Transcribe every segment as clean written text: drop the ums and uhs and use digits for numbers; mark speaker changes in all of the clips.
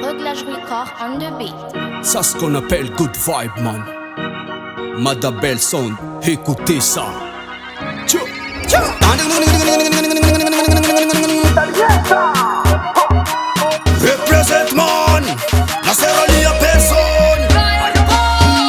Speaker 1: Réglage record on the beat.
Speaker 2: Ça ce qu'on appelle good vibe, man. Madabel Sound, écoutez ça. Tchou, tchou. Represent man, la serrali a personne.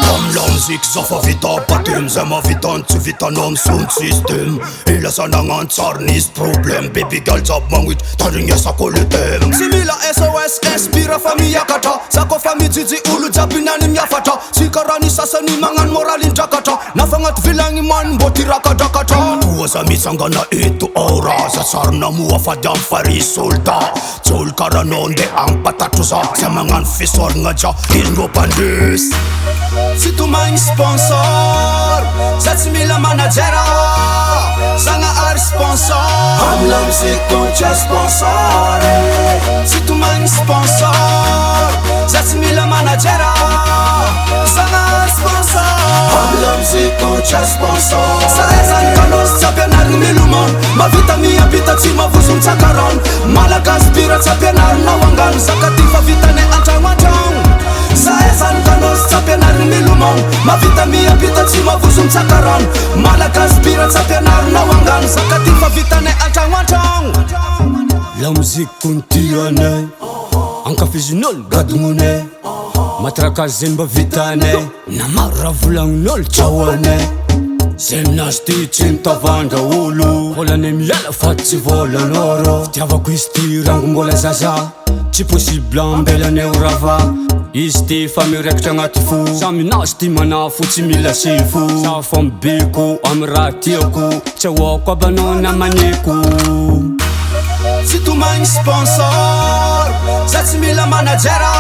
Speaker 2: Comme la musique ça fait vite en patim, ça m'a vite en tu vite en homme sound system. Et la sanangan sarnis problem, baby girl top man with taring sa kolitem. Simila SOS, Espira famille kata, sako famille Didi ulu japinani myafata. Sikarani sasa ni mangan moralin Jakarta, nafangat vilangi man boti rakadakata. Tuwasa misangana itu aura, sasarna muafadam fari sulta. Tul karanonde ang patatusa, sa mangan fisor ngaja ingo pandis. Si tu main sponsor, zet mila managera, sanga ar sponsor. Amlam si kuncha sponsor. Si tu main sponsor, zet mila managera, sanga ar sponsor. Amlam si kuncha sponsor. Sa ezan kanos sapenar milumon, ma vita mia pita tima vusum sakaron. Malagas pirat sapenar nawangan, zakatifa vita ne antawatong. Sa ezan kanos sapenar milumon, ma vita mia pita tima vusum sakaron. Malagas pirat sapenar nawangan, zakatifa vita ne antawatong. La musique continue, anka fizinol gadmune. Matraka zemba vitane, namara vulang nol chawane. Zemnasti cinta vanda ulu, vola nemiala fati vola noro. Tiava quisti rangungola zaza, ci possible ambela neurava. Isti fami rekta ngati fu, sami nasti mana futi mila sifu. Sa fambiku amratiku, cewa kwa banona maniku. Si tu main sponsor, zet mila managera,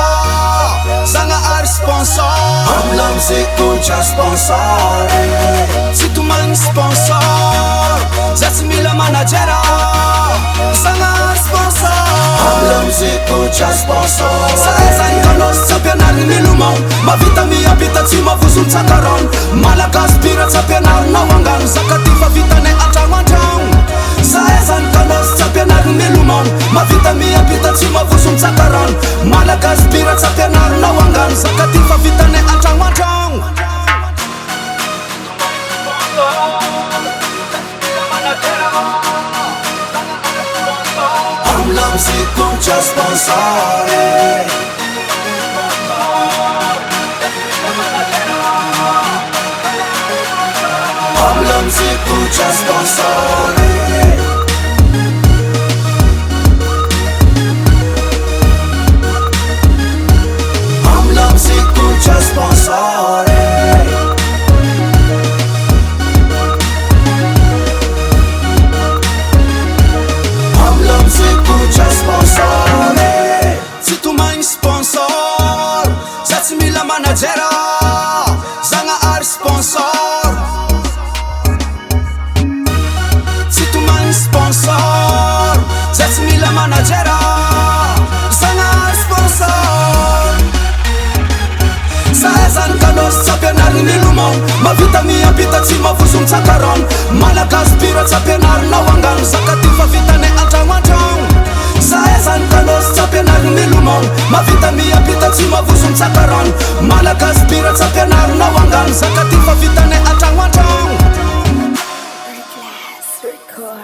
Speaker 2: sanga ar sponsor. Amlam si kuncha sponsor. Si tu main sponsor, zet mila managera, sanga ar sponsor. Amlam si kuncha sponsor. Sa ezan kanos sapenar milumon, ma vita mia pita tima vusum sakaron. Malagas pirat sapenar nawangan, zakatifa vita ne atawatong. Sa ezan kanos sapenar milumon, ma vita mia pita tima vusum sakaron. Malagas pirat sapenar nawangan, zakatifa vita ne atawatong. Amlam si kuncha sponsor. Amlam si kuncha sponsor. Amlam si kuncha sponsor. Amlam si kuncha sponsor. Si tu main sponsor, zet mila managera, zanga ar sponsor. Si tu main sponsor, zet mila managera, zanga ar sponsor. Sa ezan kanos sapenar milumon, ma vita mia pita tima vusum sakaron. Malagas pirat sapenar nawangan, zakatifa vita ne atawatong. Sa ezan kanos sapenar milumon, ma vita mia pita tima vusum sakaron. Malagas pirat sapenar nawangan, zakatifa vita ne atawatong.
Speaker 1: Record.